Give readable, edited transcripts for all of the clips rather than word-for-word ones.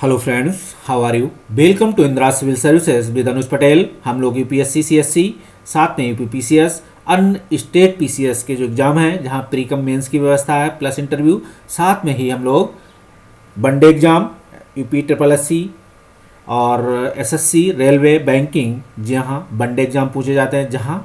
Hello friends, how are you? Welcome to Indira civil services with Anuj Patel. हम लोग UPSC CSC साथ में यूपी पीसीएस अन्य स्टेट पीसीएस के जो एग्ज़ाम हैं जहां प्री कम मेंस की व्यवस्था है प्लस इंटरव्यू, साथ में ही हम लोग one day exam UP triple SC और एसएससी रेलवे बैंकिंग जहां वनडे एग्ज़ाम पूछे जाते हैं, जहां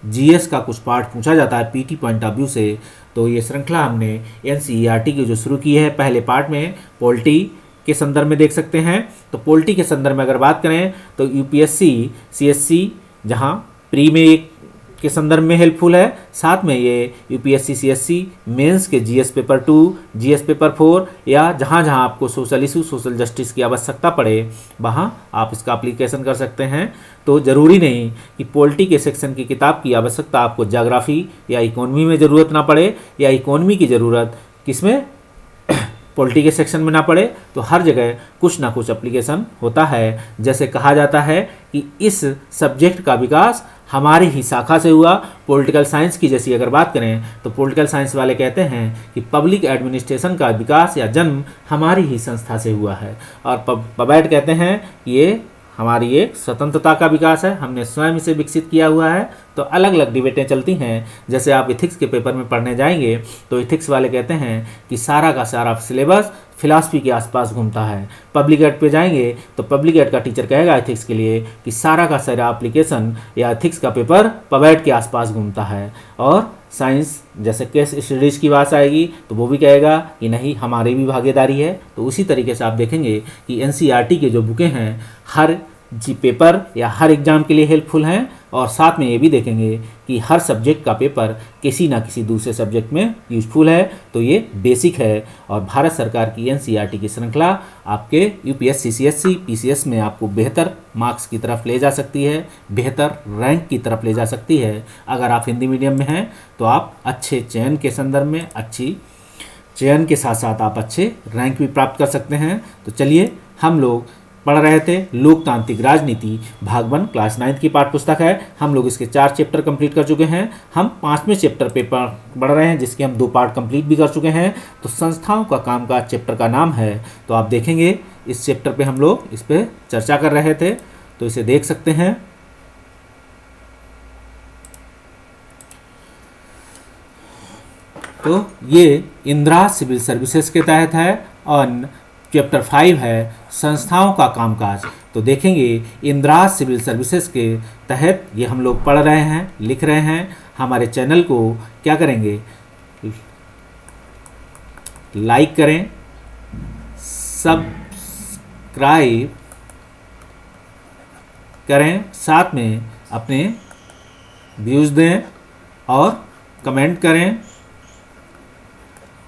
जीएस का कुछ पार्ट पूछा जाता है पीटी पॉइंट ऑफ व्यू से। तो ये श्रृंखला हमने एनसीईआरटी की जो शुरू की है, पहले पार्ट में पॉलिटी के संदर्भ में देख सकते हैं। तो पॉलिटी के संदर्भ में अगर बात करें तो यूपीएससी सीएससी जहां प्री में एक के संदर्भ में हेल्पफुल है, साथ में ये यूपीएससी सीएससी मेंस के जीएस पेपर 2, जीएस पेपर 4 या जहां जहां आपको सोशल इशू सोशल जस्टिस की आवश्यकता पड़े वहां आप इसका एप्लीकेशन कर सकते हैं। तो ज़रूरी नहीं कि पॉलिटी के सेक्शन की किताब की आवश्यकता आपको ज्योग्राफी या इकोनॉमी में ज़रूरत ना पड़े, या इकोनॉमी की ज़रूरत किसमें पॉलिटी के सेक्शन में ना पड़े। तो हर जगह कुछ ना कुछ एप्लीकेशन होता है। जैसे कहा जाता है कि इस सब्जेक्ट का विकास हमारी ही शाखा से हुआ। पॉलिटिकल साइंस की जैसी अगर बात करें तो पॉलिटिकल साइंस वाले कहते हैं कि पब्लिक एडमिनिस्ट्रेशन का विकास या जन्म हमारी ही संस्था से हुआ है, और पबैट कहते हैं कि ये हमारी एक स्वतंत्रता का विकास है, हमने स्वयं इसे विकसित किया हुआ है। तो अलग अलग डिबेटें चलती हैं। जैसे आप इथिक्स के पेपर में पढ़ने जाएंगे तो इथिक्स वाले कहते हैं कि सारा का सारा सिलेबस फिलॉसफी के आसपास घूमता है। पब्लिक एड पे जाएंगे तो पब्लिक एड का टीचर कहेगा इथिक्स के लिए कि सारा का सारा एप्लीकेशन या इथिक्स का पेपर पबैट के आसपास घूमता है। और साइंस जैसे केस स्टडीज़ की बात आएगी तो वो भी कहेगा कि नहीं, हमारी भी भागीदारी है। तो उसी तरीके से आप देखेंगे कि एनसीईआरटी के जो बुकें हैं हर जी पेपर या हर एग्ज़ाम के लिए हेल्पफुल हैं, और साथ में ये भी देखेंगे कि हर सब्जेक्ट का पेपर किसी ना किसी दूसरे सब्जेक्ट में यूजफुल है। तो ये बेसिक है। और भारत सरकार की एनसीईआरटी की श्रृंखला आपके यूपीएससी सीएससी पीसीएस में आपको बेहतर मार्क्स की तरफ ले जा सकती है, बेहतर रैंक की तरफ ले जा सकती है। अगर आप हिंदी मीडियम में हैं तो आप अच्छे चयन के संदर्भ में अच्छी चयन के साथ साथ आप अच्छे रैंक भी प्राप्त कर सकते हैं। तो चलिए, हम लोग पढ़ रहे थे लोकतांत्रिक राजनीति भाग 1 क्लास 9 की पाठ्य पुस्तक है। हम लोग इसके 4 चैप्टर कंप्लीट कर चुके हैं। हम 5वें चैप्टर पे पढ़ रहे हैं जिसके हम 2 पार्ट कंप्लीट भी कर चुके हैं। तो संस्थाओं का कामकाज चैप्टर का नाम है। तो आप देखेंगे इस चैप्टर पे हम लोग इस पे चर्चा कर रहे थे, तो इसे देख सकते हैं। तो ये इंदिरा सिविल सर्विसेज के तहत है और चैप्टर 5 है संस्थाओं का कामकाज। तो देखेंगे इंदिरा सिविल सर्विसेज के तहत ये हम लोग पढ़ रहे हैं, लिख रहे हैं। हमारे चैनल को क्या करेंगे, लाइक करें, सब्सक्राइब करें, साथ में अपने व्यूज़ दें और कमेंट करें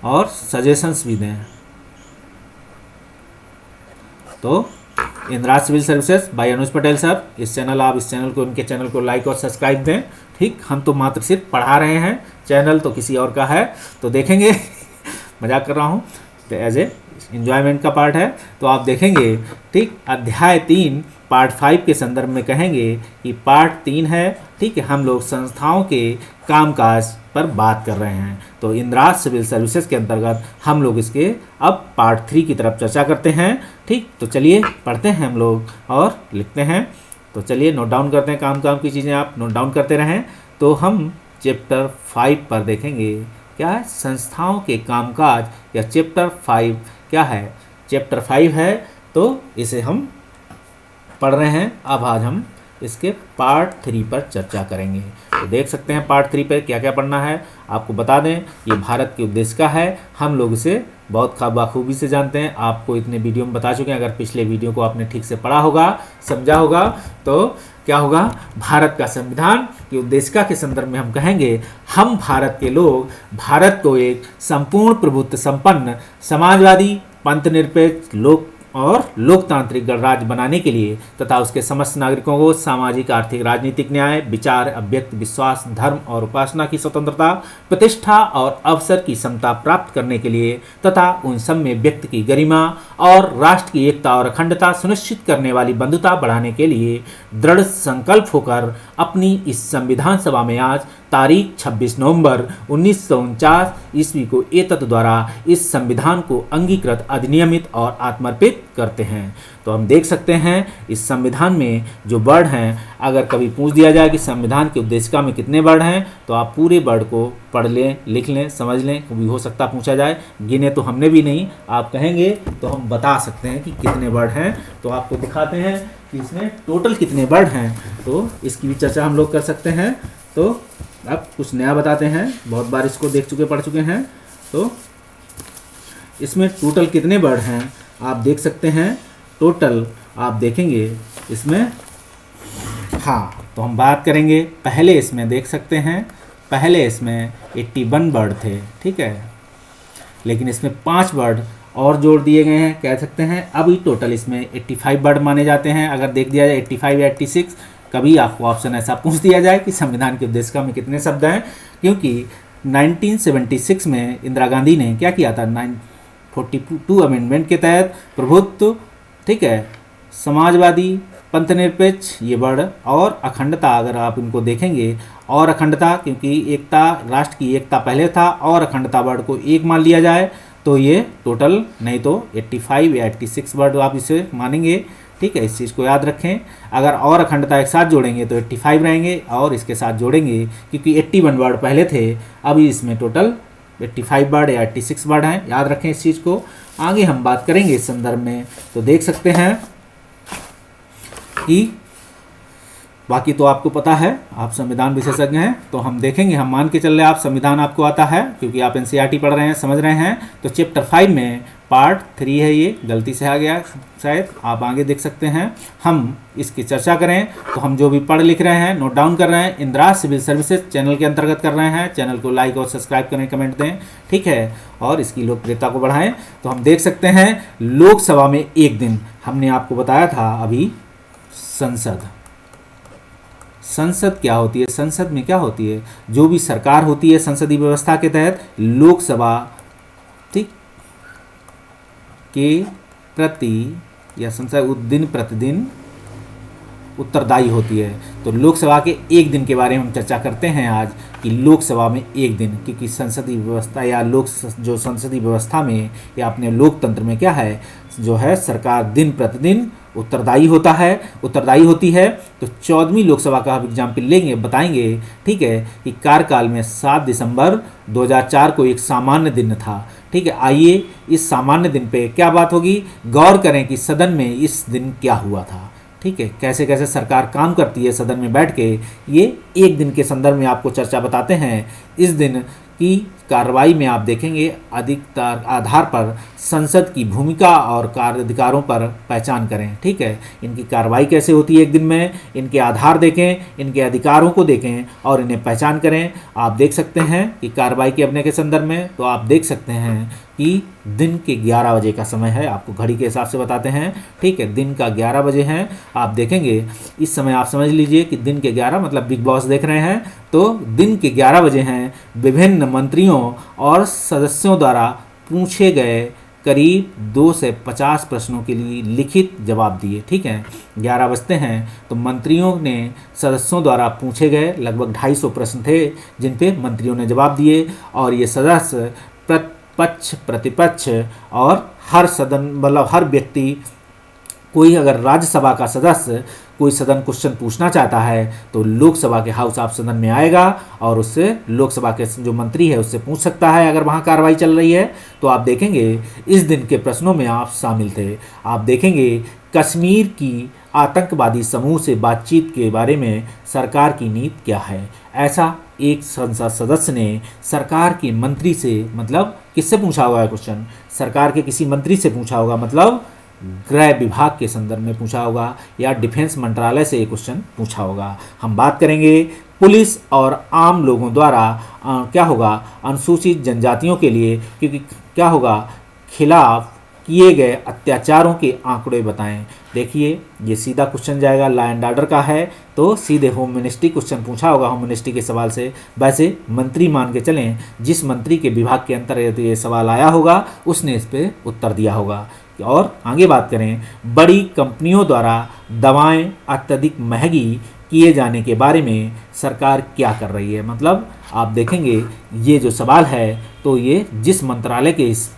और सजेशंस भी दें। तो Indira civil services by Anuj Patel sir, इस चैनल को उनके चैनल को लाइक और सब्सक्राइब दें। ठीक, हम तो मात्र सिर्फ पढ़ा रहे हैं, चैनल तो किसी और का है। तो देखेंगे मजाक कर रहा हूँ, तो एज ए एंजॉयमेंट का पार्ट है। तो आप देखेंगे ठीक, अध्याय 3 पार्ट 5 के संदर्भ में कहेंगे कि पार्ट 3 है। ठीक है, हम लोग संस्थाओं के कामकाज पर बात कर रहे हैं। तो इंदिरा सिविल सर्विसेज के अंतर्गत हम लोग इसके अब पार्ट 3 की तरफ चर्चा करते हैं। ठीक, तो चलिए पढ़ते हैं हम लोग और लिखते हैं। तो चलिए नोट डाउन करते हैं, काम की चीज़ें आप नोट डाउन करते रहें। तो हम चैप्टर 5 पर देखेंगे क्या है, संस्थाओं के कामकाज, या चैप्टर 5 क्या है, चैप्टर 5 है। तो इसे हम पढ़ रहे हैं। अब आज हम इसके पार्ट 3 पर चर्चा करेंगे। तो देख सकते हैं पार्ट 3 पर क्या क्या पढ़ना है। आपको बता दें ये भारत के उद्देश्य का है, हम लोग इसे बहुत बाखूबी से जानते हैं। आपको इतने वीडियो में बता चुके हैं। अगर पिछले वीडियो को आपने ठीक से पढ़ा होगा, समझा होगा, तो क्या होगा, भारत का संविधान की उद्देशिका के संदर्भ में हम कहेंगे हम भारत के लोग भारत को एक संपूर्ण प्रभुत्व संपन्न समाजवादी पंथनिरपेक्ष और लोकतांत्रिक गणराज्य बनाने के लिए तथा उसके समस्त नागरिकों को सामाजिक आर्थिक राजनीतिक न्याय, विचार अभिव्यक्ति विश्वास धर्म और उपासना की स्वतंत्रता, प्रतिष्ठा और अवसर की समता प्राप्त करने के लिए तथा उन सब में व्यक्ति की गरिमा और राष्ट्र की एकता और अखंडता सुनिश्चित करने वाली बंधुता बढ़ाने के लिए दृढ़ संकल्प होकर अपनी इस संविधान सभा में आज तारीख 26 नवंबर 1949 ईस्वी को एतत् द्वारा इस संविधान को अंगीकृत, अधिनियमित और आत्मर्पित करते हैं। तो हम देख सकते हैं इस संविधान में जो वर्ड हैं, अगर कभी पूछ दिया जाए कि संविधान की उद्देशिका में कितने वर्ड हैं, तो आप पूरे वर्ड को पढ़ लें, लिख लें, समझ लें। कभी हो सकता पूछा जाए, गिने तो हमने भी नहीं, आप कहेंगे तो हम बता सकते हैं कि कितने वर्ड हैं। तो आपको दिखाते हैं कि इसमें टोटल कितने वर्ड हैं, तो इसकी भी चर्चा हम लोग कर सकते हैं। तो अब कुछ नया बताते हैं, बहुत बार इसको देख चुके, पढ़ चुके हैं। तो इसमें टोटल कितने वर्ड हैं आप देख सकते हैं। टोटल आप देखेंगे इसमें, हाँ, तो हम बात करेंगे। पहले इसमें देख सकते हैं, पहले इसमें 81 वर्ड थे, ठीक है, लेकिन इसमें 5 वर्ड और जोड़ दिए गए हैं, कह सकते हैं। अभी टोटल इसमें 85 वर्ड माने जाते हैं। अगर देख दिया जाए 85 या 86, कभी आपको ऑप्शन ऐसा पूछ दिया जाए कि संविधान की उद्देशिका में कितने शब्द हैं, क्योंकि 1976 में इंदिरा गांधी ने क्या किया था, 942 अमेंडमेंट के तहत प्रभुत्व, ठीक है, समाजवादी, पंथनिरपेक्ष, ये वर्ड, और अखंडता, अगर आप इनको देखेंगे, और अखंडता, क्योंकि एकता, राष्ट्र की एकता पहले था, और अखंडता वर्ड को एक मान लिया जाए तो ये टोटल, नहीं तो 85 या 86 वर्ड आप इसे मानेंगे, ठीक है। इस चीज़ को याद रखें। अगर और अखंडता एक साथ जोड़ेंगे तो 85 रहेंगे, और इसके साथ जोड़ेंगे क्योंकि 81 वर्ड पहले थे, अभी इसमें टोटल 85 वर्ड या 86 वर्ड हैं, याद रखें इस चीज़ को। आगे हम बात करेंगे इस संदर्भ में, तो देख सकते हैं कि बाकी तो आपको पता है, आप संविधान विशेषज्ञ हैं, तो हम देखेंगे, हम मान के चल रहे हैं आप संविधान आपको आता है, क्योंकि आप एनसीईआरटी पढ़ रहे हैं, समझ रहे हैं। तो चैप्टर 5 में पार्ट 3 है, ये गलती से आ गया शायद, आप आगे देख सकते हैं। हम इसकी चर्चा करें तो हम जो भी पढ़ लिख रहे हैं, नोट डाउन कर रहे हैं, इंदिरा सिविल सर्विसेज चैनल के अंतर्गत कर रहे हैं। चैनल को लाइक और सब्सक्राइब करें, कमेंट दें, ठीक है, और इसकी लोकप्रियता को बढ़ाएं। तो हम देख सकते हैं लोकसभा में एक दिन, हमने आपको बताया था अभी, संसद क्या होती है, संसद में क्या होती है, जो भी सरकार होती है संसदीय व्यवस्था के तहत, लोकसभा, ठीक, के प्रति या संसद दिन प्रतिदिन उत्तरदायी होती है। तो लोकसभा के एक दिन के बारे में हम चर्चा करते हैं आज, कि लोकसभा में एक दिन, क्योंकि संसदीय व्यवस्था या जो संसदीय व्यवस्था में या अपने लोकतंत्र में क्या है, जो है सरकार दिन प्रतिदिन उत्तरदायी होती है। तो 14वीं लोकसभा का हम एग्जाम्पल लेंगे, बताएंगे, ठीक है, कि कार्यकाल में 7 दिसंबर 2004 को एक सामान्य दिन था, ठीक है। आइए इस सामान्य दिन पे क्या बात होगी, गौर करें कि सदन में इस दिन क्या हुआ था, ठीक है, कैसे कैसे सरकार काम करती है सदन में बैठ के, ये एक दिन के संदर्भ में आपको चर्चा बताते हैं। इस दिन की कार्रवाई में आप देखेंगे अधिकतर आधार पर संसद की भूमिका और कार्य अधिकारों पर पहचान करें, ठीक है। इनकी कार्रवाई कैसे होती है एक दिन में, इनके आधार देखें, इनके अधिकारों को देखें और इन्हें पहचान करें। आप देख सकते हैं कि कार्रवाई के अपने के संदर्भ में, तो आप देख सकते हैं कि दिन के 11 बजे का समय है, आपको घड़ी के हिसाब से बताते हैं, ठीक है, दिन का 11 बजे हैं। आप देखेंगे इस समय, आप समझ लीजिए कि दिन के 11 मतलब बिग बॉस देख रहे हैं, तो दिन के 11 बजे हैं। विभिन्न मंत्रियों और सदस्यों द्वारा पूछे गए करीब 2 से 50 प्रश्नों के लिए लिखित जवाब दिए, ठीक है। 11 बजते हैं तो मंत्रियों ने सदस्यों द्वारा पूछे गए लगभग 250 प्रश्न थे, जिन पे मंत्रियों ने जवाब दिए, और ये सदस्य पक्ष प्रतिपक्ष और हर सदन, मतलब हर व्यक्ति, कोई अगर राज्यसभा का सदस्य कोई सदन क्वेश्चन पूछना चाहता है तो लोकसभा के हाउस ऑफ सदन में आएगा और उससे लोकसभा के जो मंत्री है उससे पूछ सकता है, अगर वहाँ कार्रवाई चल रही है। तो आप देखेंगे इस दिन के प्रश्नों में आप शामिल थे। आप देखेंगे कश्मीर की आतंकवादी समूह से बातचीत के बारे में सरकार की नीति क्या है, ऐसा एक संसद सदस्य ने सरकार के मंत्री से, मतलब किससे पूछा होगा क्वेश्चन, सरकार के किसी मंत्री से पूछा होगा, मतलब गृह विभाग के संदर्भ में पूछा होगा या डिफेंस मंत्रालय से ये क्वेश्चन पूछा होगा। हम बात करेंगे पुलिस और आम लोगों द्वारा क्या होगा, अनुसूचित जनजातियों के लिए, क्योंकि क्या होगा, खिलाफ किए गए अत्याचारों के आंकड़े बताएं। देखिए ये सीधा क्वेश्चन जाएगा, लॉ एंड ऑर्डर का है तो सीधे होम मिनिस्ट्री क्वेश्चन पूछा होगा, होम मिनिस्ट्री के सवाल से। वैसे मंत्री मान के चलें, जिस मंत्री के विभाग के अंतर्गत ये सवाल आया होगा उसने इस पर उत्तर दिया होगा। और आगे बात करें, बड़ी कंपनियों द्वारा दवाएं अत्यधिक महंगी किए जाने के बारे में सरकार क्या कर रही है। मतलब आप देखेंगे ये जो सवाल है तो ये जिस मंत्रालय के इस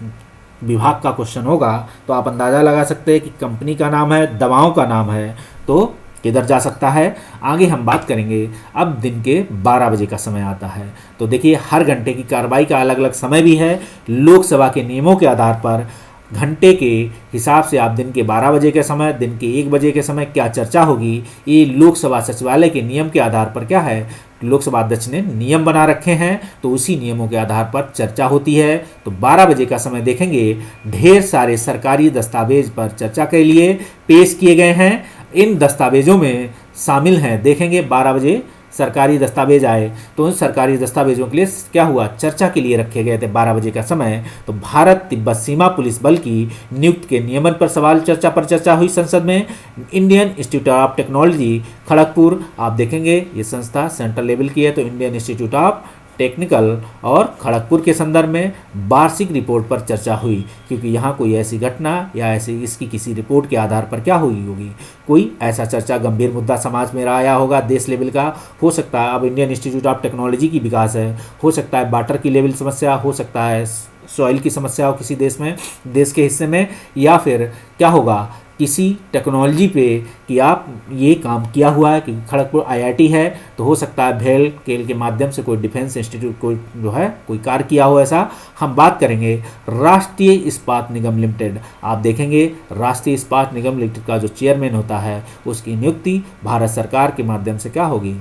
विभाग का क्वेश्चन होगा तो आप अंदाज़ा लगा सकते हैं कि कंपनी का नाम है, दवाओं का नाम है, तो किधर जा सकता है। आगे हम बात करेंगे। अब दिन के 12 बजे का समय आता है तो देखिए हर घंटे की कार्रवाई का अलग अलग समय भी है। लोकसभा के नियमों के आधार पर घंटे के हिसाब से आप दिन के 12 बजे के समय, दिन के 1 बजे के समय क्या चर्चा होगी, ये लोकसभा सचिवालय के नियम के आधार पर क्या है, लोकसभा अध्यक्ष ने नियम बना रखे हैं तो उसी नियमों के आधार पर चर्चा होती है। तो 12 बजे का समय देखेंगे ढेर सारे सरकारी दस्तावेज पर चर्चा के लिए पेश किए गए हैं। इन दस्तावेजों में शामिल हैं, देखेंगे 12 बजे सरकारी दस्तावेज आए तो उन सरकारी दस्तावेजों के लिए क्या हुआ, चर्चा के लिए रखे गए थे 12 बजे का समय। तो भारत तिब्बत सीमा पुलिस बल की नियुक्ति के नियमन पर सवाल चर्चा हुई संसद में। Indian institute of technology Kharagpur, आप देखेंगे ये संस्था सेंट्रल लेवल की है तो इंडियन इंस्टीट्यूट ऑफ टेक्निकल और खड़गपुर के संदर्भ में वार्षिक रिपोर्ट पर चर्चा हुई, क्योंकि यहाँ कोई ऐसी घटना या ऐसी इसकी किसी रिपोर्ट के आधार पर क्या हुई होगी, कोई ऐसा चर्चा गंभीर मुद्दा समाज में आया होगा देश लेवल का, हो सकता है अब इंडियन इंस्टीट्यूट ऑफ टेक्नोलॉजी की विकास है, हो सकता है वाटर की लेवल समस्या, हो सकता है सॉइल की समस्या हो किसी देश में, देश के हिस्से में, या फिर क्या होगा किसी टेक्नोलॉजी पे कि आप ये काम किया हुआ है कि खड़गपुर आईआईटी है तो हो सकता है भेल केल के माध्यम से कोई डिफेंस इंस्टीट्यूट कोई जो है कोई कार्य किया हो। ऐसा हम बात करेंगे राष्ट्रीय इस्पात निगम लिमिटेड। आप देखेंगे राष्ट्रीय इस्पात निगम लिमिटेड का जो चेयरमैन होता है उसकी नियुक्ति भारत सरकार के माध्यम से क्या होगी,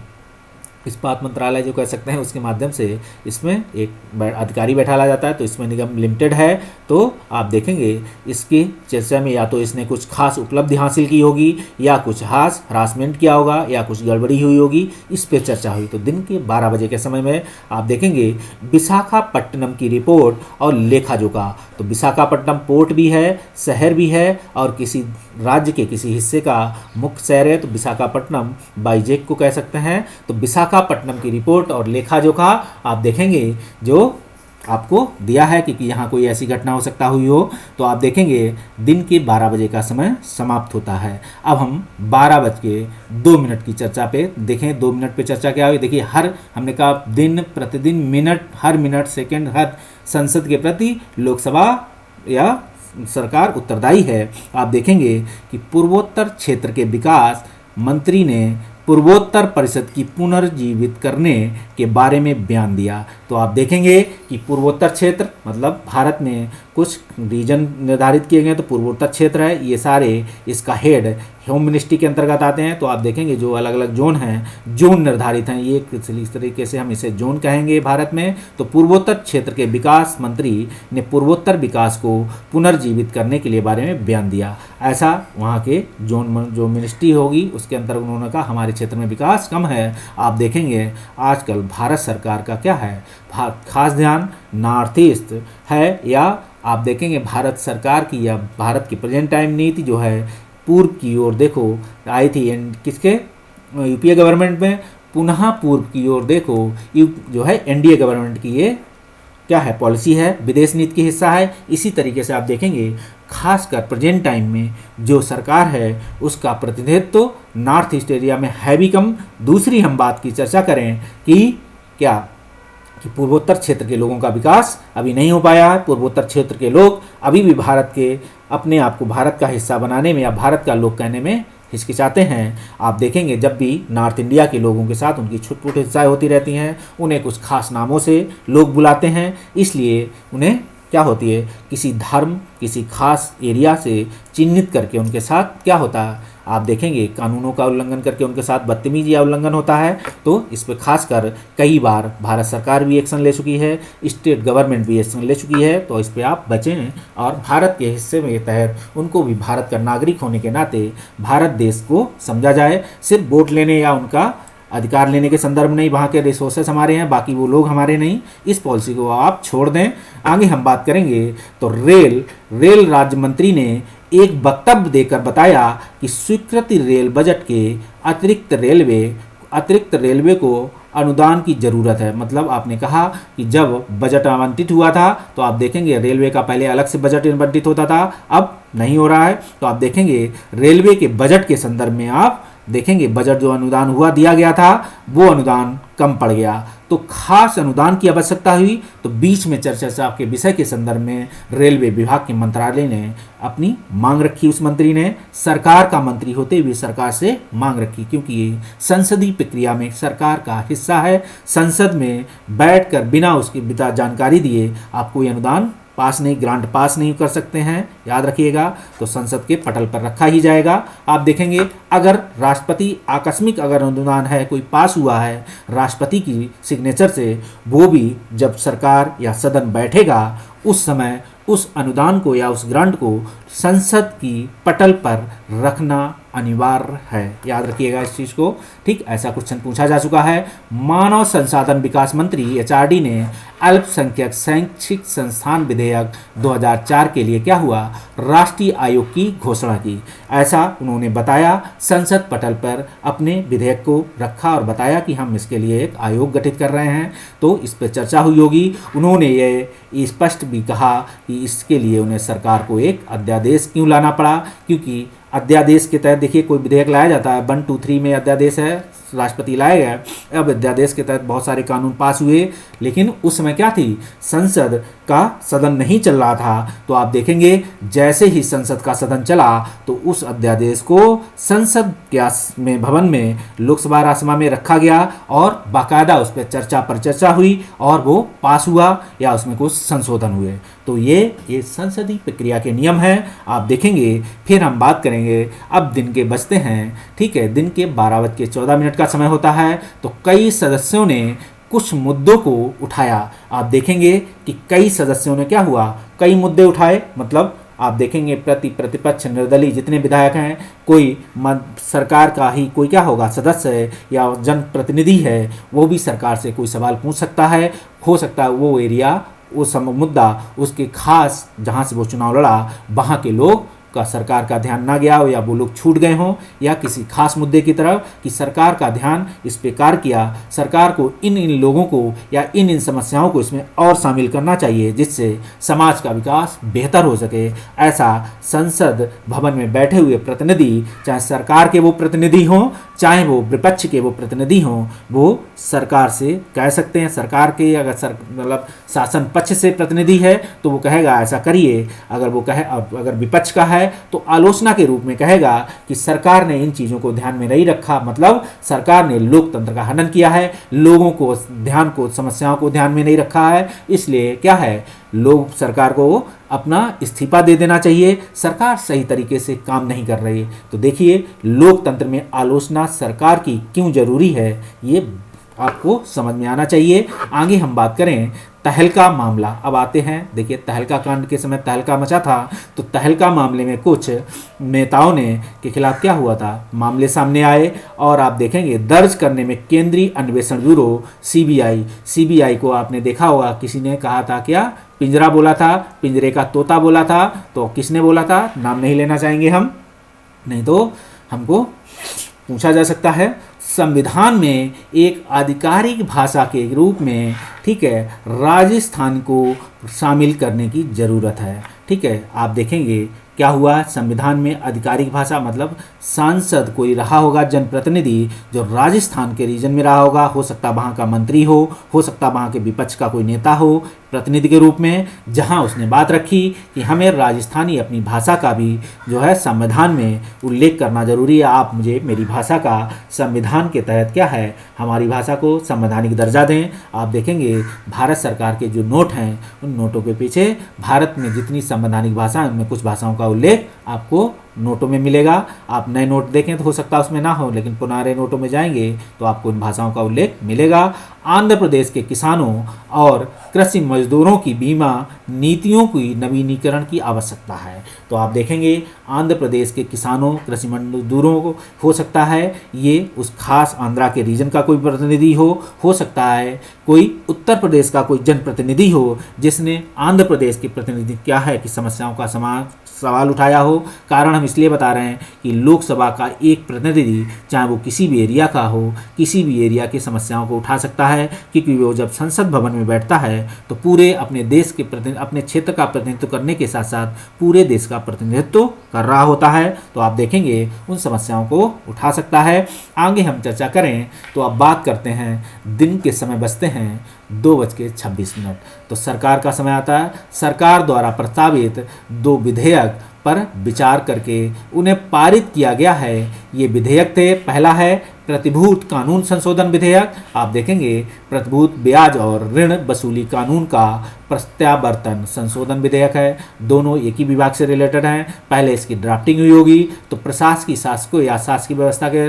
इस्पात मंत्रालय जो कह सकते हैं उसके माध्यम से इसमें एक अधिकारी बैठाला जाता है। तो इसमें निगम लिमिटेड है तो आप देखेंगे इसकी चर्चा में या तो इसने कुछ खास उपलब्धि हासिल की होगी या कुछ खास हरासमेंट किया होगा या कुछ गड़बड़ी हुई होगी, इस पर चर्चा हुई। तो दिन के 12 बजे के समय में आप देखेंगे विशाखापट्टनम की रिपोर्ट और लेखा जोखा। तो विशाखापट्टनम पोर्ट भी है, शहर भी है और किसी राज्य के किसी हिस्से का मुख्य शहर है तो विशाखापट्टनम बाईजेक को कह सकते हैं। तो विशाखापट्टनम की रिपोर्ट और लेखा जोखा आप देखेंगे जो आपको दिया है कि यहाँ कोई ऐसी घटना हो सकता हुई हो। तो आप देखेंगे दिन के 12 बजे का समय समाप्त होता है। अब हम 12:02 की चर्चा पे देखें। 2 मिनट पे चर्चा क्या हुई, देखिए हर हमने कहा दिन प्रतिदिन मिनट, हर मिनट सेकंड हर संसद के प्रति लोकसभा या सरकार उत्तरदायी है। आप देखेंगे कि पूर्वोत्तर क्षेत्र के विकास मंत्री ने पूर्वोत्तर परिषद की पुनर्जीवित करने के बारे में बयान दिया। तो आप देखेंगे कि पूर्वोत्तर क्षेत्र मतलब भारत में कुछ रीजन निर्धारित किए गए तो पूर्वोत्तर क्षेत्र है, ये सारे इसका हेड होम मिनिस्ट्री के अंतर्गत आते हैं। तो आप देखेंगे जो अलग अलग जोन हैं, जोन निर्धारित हैं, ये इस तरीके से हम इसे जोन कहेंगे भारत में। तो पूर्वोत्तर क्षेत्र के विकास मंत्री ने पूर्वोत्तर विकास को पुनर्जीवित करने के लिए बारे में बयान दिया। ऐसा वहाँ के जोन जो मिनिस्ट्री होगी उसके अंतर्गत उन्होंने कहा हमारे क्षेत्र में विकास कम है। आप देखेंगे आजकल भारत सरकार का क्या है, खास ध्यान नॉर्थ ईस्ट है, या आप देखेंगे भारत सरकार की या भारत की प्रेजेंट टाइम नीति जो है पूर्व की ओर देखो आई थी किसके यूपीए गवर्नमेंट में, पुनः पूर्व की ओर देखो जो है एनडीए गवर्नमेंट की ये क्या है पॉलिसी है, विदेश नीति की हिस्सा है। इसी तरीके से आप देखेंगे खासकर प्रेजेंट टाइम में जो सरकार है उसका प्रतिनिधित्व नॉर्थ ईस्ट एरिया में है भी कम। दूसरी हम बात की चर्चा करें कि क्या कि पूर्वोत्तर क्षेत्र के लोगों का विकास अभी नहीं हो पाया है। पूर्वोत्तर क्षेत्र के लोग अभी भी भारत के अपने आप को भारत का हिस्सा बनाने में या भारत का लोग कहने में हिचकिचाते हैं। आप देखेंगे जब भी नॉर्थ इंडिया के लोगों के साथ उनकी छुटपुट हिंसाएं होती रहती हैं, उन्हें कुछ खास नामों से लोग बुलाते हैं, इसलिए उन्हें क्या होती है किसी धर्म किसी खास एरिया से चिन्हित करके उनके साथ क्या होता है, आप देखेंगे कानूनों का उल्लंघन करके उनके साथ बदतमीजी या उल्लंघन होता है। तो इस पर खासकर कई बार भारत सरकार भी एक्शन ले चुकी है, स्टेट गवर्नमेंट भी एक्शन ले चुकी है। तो इस पर आप बचें और भारत के हिस्से में तहत उनको भी भारत का नागरिक होने के नाते भारत देश को समझा जाए। सिर्फ वोट लेने या उनका अधिकार लेने के संदर्भ नहीं, वहाँ के रिसोर्सेस हमारे हैं, बाकी वो लोग हमारे नहीं, इस पॉलिसी को आप छोड़ दें। आगे हम बात करेंगे तो रेल राज्य मंत्री ने एक वक्तव्य देकर बताया कि स्वीकृति रेल बजट के अतिरिक्त रेलवे को अनुदान की ज़रूरत है। मतलब आपने कहा कि जब बजट आवंटित हुआ था तो आप देखेंगे रेलवे का पहले अलग से बजट आवंटित होता था, अब नहीं हो रहा है। तो आप देखेंगे रेलवे के बजट के संदर्भ में आप देखेंगे बजट जो अनुदान हुआ दिया गया था वो अनुदान कम पड़ गया, तो खास अनुदान की आवश्यकता हुई। तो बीच में चर्चा के विषय के संदर्भ में रेलवे विभाग के मंत्रालय ने अपनी मांग रखी। उस मंत्री ने सरकार का मंत्री होते हुए सरकार से मांग रखी, क्योंकि ये संसदीय प्रक्रिया में सरकार का हिस्सा है। संसद में बैठकर बिना उसकी बिना जानकारी दिए आप कोई अनुदान पास नहीं, ग्रांट पास नहीं कर सकते हैं, याद रखिएगा। तो संसद के पटल पर रखा ही जाएगा। आप देखेंगे अगर राष्ट्रपति आकस्मिक अगर अनुदान है कोई पास हुआ है राष्ट्रपति की सिग्नेचर से, वो भी जब सरकार या सदन बैठेगा उस समय उस अनुदान को या उस ग्रांट को संसद की पटल पर रखना अनिवार्य है, याद रखिएगा इस चीज़ को। ठीक, ऐसा क्वेश्चन पूछा जा चुका है। मानव संसाधन विकास मंत्री एचआरडी ने अल्पसंख्यक शैक्षिक संस्थान विधेयक 2004 के लिए क्या हुआ, राष्ट्रीय आयोग की घोषणा की। ऐसा उन्होंने बताया, संसद पटल पर अपने विधेयक को रखा और बताया कि हम इसके लिए एक आयोग गठित कर रहे हैं, तो इस पर चर्चा हुई होगी। उन्होंने ये स्पष्ट भी कहा कि इसके लिए उन्हें सरकार को एक अध्यादेश क्यों लाना पड़ा, क्योंकि अध्यादेश के तहत देखिए कोई विधेयक लाया जाता है, 1, 2, 3 में अध्यादेश है, राष्ट्रपति लाया गया। अब अध्यादेश के तहत बहुत सारे कानून पास हुए, लेकिन उस समय क्या थी, संसद का सदन नहीं चल रहा था। तो आप देखेंगे जैसे ही संसद का सदन चला तो उस अध्यादेश को संसद के भवन में लोकसभा राज्यसभा में रखा गया और बाकायदा उस पर चर्चा हुई और वो पास हुआ या उसमें कुछ संशोधन हुए। तो ये संसदीय प्रक्रिया के नियम हैं। आप देखेंगे फिर हम बात करेंगे। अब दिन के बजते हैं, ठीक है, दिन के 12:14 का समय होता है। तो कई सदस्यों ने कुछ मुद्दों को उठाया। आप देखेंगे कि कई सदस्यों ने क्या हुआ, कई मुद्दे उठाए, मतलब आप देखेंगे प्रतिपक्ष निर्दलीय जितने विधायक हैं, कोई सरकार का ही कोई क्या होगा सदस्य है या जनप्रतिनिधि है, वो भी सरकार से कोई सवाल पूछ सकता है। हो सकता है वो एरिया, वो मुद्दा उसके खास जहाँ से वो चुनाव लड़ा वहाँ के लोग का सरकार का ध्यान ना गया हो या वो लोग छूट गए हों, या किसी खास मुद्दे की तरफ कि सरकार का ध्यान इस पे कार्य किया, सरकार को इन लोगों को या इन समस्याओं को इसमें और शामिल करना चाहिए जिससे समाज का विकास बेहतर हो सके। ऐसा संसद भवन में बैठे हुए प्रतिनिधि, चाहे सरकार के वो प्रतिनिधि हों चाहे वो विपक्ष के वो प्रतिनिधि हों, वो सरकार से कह सकते हैं। सरकार के अगर मतलब शासन पक्ष से प्रतिनिधि है तो वो कहेगा ऐसा करिए, अगर वो कहे अगर विपक्ष का है तो आलोचना के रूप में कहेगा कि सरकार ने इन चीज़ों को ध्यान में नहीं रखा, मतलब सरकार ने लोकतंत्र का हनन किया है, लोगों को ध्यान को समस्याओं को ध्यान में नहीं रखा है, इसलिए क्या है लोग सरकार को अपना इस्तीफा दे देना चाहिए, सरकार सही तरीके से काम नहीं कर रही है। तो देखिए लोकतंत्र में आलोचना सरकार की क्यों जरूरी है, ये आपको समझ में आना चाहिए। आगे हम बात करें तहलका मामला। अब आते हैं, देखिए तहलका कांड के समय तहलका मचा था, तो तहलका मामले में कुछ नेताओं ने के खिलाफ क्या हुआ था, मामले सामने आए और आप देखेंगे दर्ज करने में केंद्रीय अन्वेषण ब्यूरो सीबीआई को आपने देखा होगा, किसी ने कहा था क्या, पिंजरा बोला था, पिंजरे का तोता बोला था। तो किसने बोला था, नाम नहीं लेना चाहेंगे हम, नहीं तो हमको पूछा जा सकता है। संविधान में एक आधिकारिक भाषा के रूप में, ठीक है, राजस्थान को शामिल करने की ज़रूरत है। ठीक है, आप देखेंगे क्या हुआ, संविधान में आधिकारिक भाषा मतलब सांसद कोई रहा होगा जनप्रतिनिधि जो राजस्थान के रीजन में रहा होगा, हो सकता वहाँ का मंत्री हो सकता वहाँ के विपक्ष का कोई नेता हो प्रतिनिधि के रूप में, जहाँ उसने बात रखी कि हमें राजस्थानी अपनी भाषा का भी जो है संविधान में उल्लेख करना जरूरी है। आप मुझे मेरी भाषा का संविधान के तहत क्या है, हमारी भाषा को संवैधानिक दर्जा दें। आप देखेंगे भारत सरकार के जो नोट हैं उन नोटों के पीछे भारत में जितनी संवैधानिक भाषा है उनमें कुछ भाषाओं का उल्लेख आपको नोटों में मिलेगा। आप नए नोट देखें तो हो सकता है उसमें ना हो, लेकिन पुराने नोटों में जाएंगे तो आपको इन भाषाओं का उल्लेख मिलेगा। आंध्र प्रदेश के किसानों और कृषि मजदूरों की बीमा नीतियों की नवीनीकरण की आवश्यकता है। तो आप देखेंगे आंध्र प्रदेश के किसानों कृषि मजदूरों को हो सकता है ये उस खास आंध्रा के रीजन का कोई प्रतिनिधि हो सकता है कोई उत्तर प्रदेश का कोई जनप्रतिनिधि हो जिसने आंध्र प्रदेश के प्रतिनिधि क्या है कि समस्याओं का सवाल उठाया हो, कारण हम इसलिए बता रहे हैं कि लोकसभा का एक प्रतिनिधि, चाहे वो किसी भी एरिया का हो, किसी भी एरिया की समस्याओं को उठा सकता है, क्योंकि वो जब संसद भवन में बैठता है तो पूरे अपने देश के अपने क्षेत्र का प्रतिनिधित्व करने के साथ साथ पूरे देश का प्रतिनिधित्व कर रहा होता है। तो आप देखेंगे उन समस्याओं को उठा सकता है। आगे हम चर्चा करें तो अब बात करते हैं, दिन के समय बजते हैं 2:26। तो सरकार का समय आता है। सरकार द्वारा प्रस्तावित 2 विधेयक पर विचार करके उन्हें पारित किया गया है। ये विधेयक थे, पहला है प्रतिभूत कानून संशोधन विधेयक। आप देखेंगे प्रतिभूत ब्याज और ऋण वसूली कानून का प्रत्यावर्तन संशोधन विधेयक है। दोनों एक ही विभाग से रिलेटेड हैं। पहले इसकी ड्राफ्टिंग हुई होगी तो प्रशासकीय शासकों या शासकीय व्यवस्था के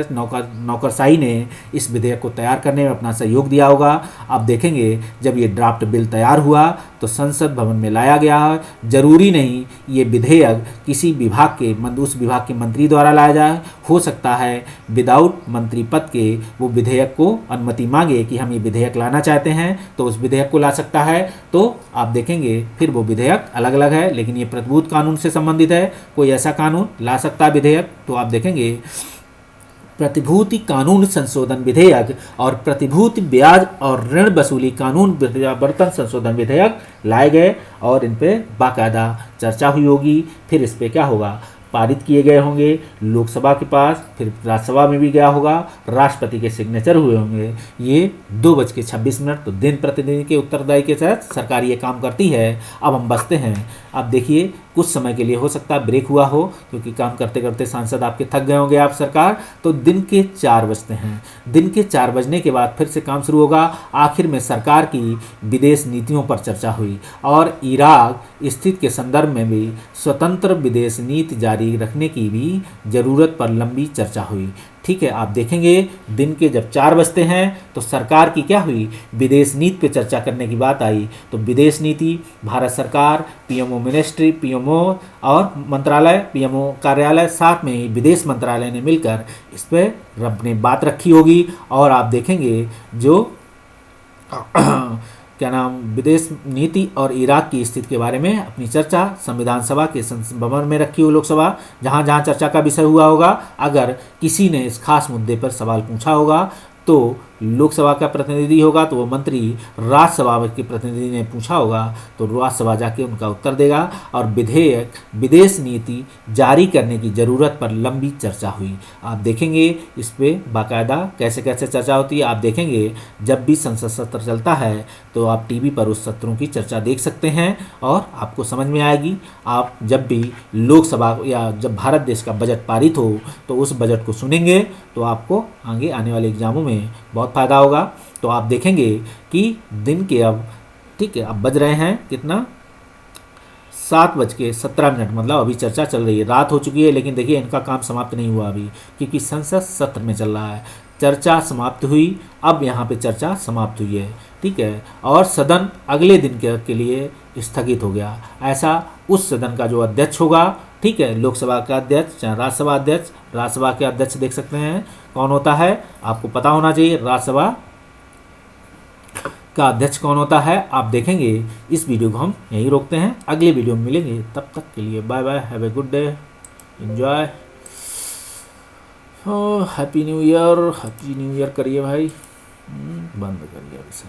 नौकरशाही ने इस विधेयक को तैयार करने में अपना सहयोग दिया होगा। आप देखेंगे जब ये ड्राफ्ट बिल तैयार हुआ तो संसद भवन में लाया गया है। जरूरी नहीं ये विधेयक किसी विभाग के उस विभाग के मंत्री द्वारा लाया जाए, हो सकता है विदाउट मंत्री पद के वो विधेयक को अनुमति मांगे कि हम ये विधेयक लाना चाहते हैं तो उस विधेयक को ला सकता है। तो आप देखेंगे फिर वो विधेयक अलग अलग है, लेकिन ये प्रतिभूत कानून से संबंधित है। कोई ऐसा कानून ला सकता है विधेयक, तो आप देखेंगे प्रतिभूति कानून संशोधन विधेयक और प्रतिभूति ब्याज और ऋण वसूली कानून प्रत्यावर्तन संशोधन विधेयक लाए गए और इन पे बाकायदा चर्चा हुई होगी। फिर इस पे क्या होगा, पारित किए गए होंगे लोकसभा के पास, फिर राज्यसभा में भी गया होगा, राष्ट्रपति के सिग्नेचर हुए होंगे। ये 2:26। तो दिन प्रतिनिधि के उत्तरदायी के तहत सरकार ये काम करती है। अब हम बचते हैं। अब देखिए कुछ समय के लिए हो सकता है ब्रेक हुआ हो, क्योंकि काम करते करते सांसद आपके थक गए होंगे आप सरकार। तो दिन के 4 बजते हैं। दिन के 4 बजने के बाद फिर से काम शुरू होगा। आखिर में सरकार की विदेश नीतियों पर चर्चा हुई और इराक स्थिति के संदर्भ में भी स्वतंत्र विदेश नीति जारी रखने की भी जरूरत पर लंबी चर्चा हुई। ठीक है, आप देखेंगे दिन के जब 4 बजते हैं तो सरकार की क्या हुई, विदेश नीति पे चर्चा करने की बात आई। तो विदेश नीति भारत सरकार, पीएमओ मिनिस्ट्री, पीएमओ और मंत्रालय, पीएमओ कार्यालय, साथ में ही विदेश मंत्रालय ने मिलकर इस पर अपने बात रखी होगी। और आप देखेंगे जो क्या नाम, विदेश नीति और इराक की स्थिति के बारे में अपनी चर्चा संविधान सभा के भवन में रखी हो लोकसभा, जहाँ जहाँ चर्चा का विषय हुआ होगा। अगर किसी ने इस खास मुद्दे पर सवाल पूछा होगा तो लोकसभा का प्रतिनिधि होगा तो वो मंत्री, राज्यसभा के प्रतिनिधि ने पूछा होगा तो राज्यसभा जाके उनका उत्तर देगा। और विधेयक विदेश नीति जारी करने की ज़रूरत पर लंबी चर्चा हुई। आप देखेंगे इस पर बाकायदा कैसे कैसे चर्चा होती है। आप देखेंगे जब भी संसद सत्र चलता है तो आप टीवी पर उस सत्रों की चर्चा देख सकते हैं और आपको समझ में आएगी। आप जब भी लोकसभा या जब भारत देश का बजट पारित हो तो उस बजट को सुनेंगे तो आपको आगे आने वाले एग्जामों में बहुत फ़ायदा होगा। तो आप देखेंगे कि दिन के अब, ठीक है, अब बज रहे हैं कितना, 7:17, मतलब अभी चर्चा चल रही है। रात हो चुकी है लेकिन देखिए इनका काम समाप्त नहीं हुआ अभी, क्योंकि संसद सत्र में चल रहा है। चर्चा समाप्त हुई, अब यहाँ पे चर्चा समाप्त हुई है, ठीक है, और सदन अगले दिन के लिए स्थगित हो गया। ऐसा उस सदन का जो अध्यक्ष होगा, ठीक है, लोकसभा का अध्यक्ष या राज्यसभा अध्यक्ष, राज्यसभा के अध्यक्ष देख सकते हैं कौन होता है, आपको पता होना चाहिए राज्यसभा का अध्यक्ष कौन होता है। आप देखेंगे। इस वीडियो को हम यहीं रोकते हैं, अगले वीडियो में मिलेंगे। तब तक के लिए bye bye, have a good day, enjoy, happy new year, happy new year करिए भाई, बंद करिए अभी से।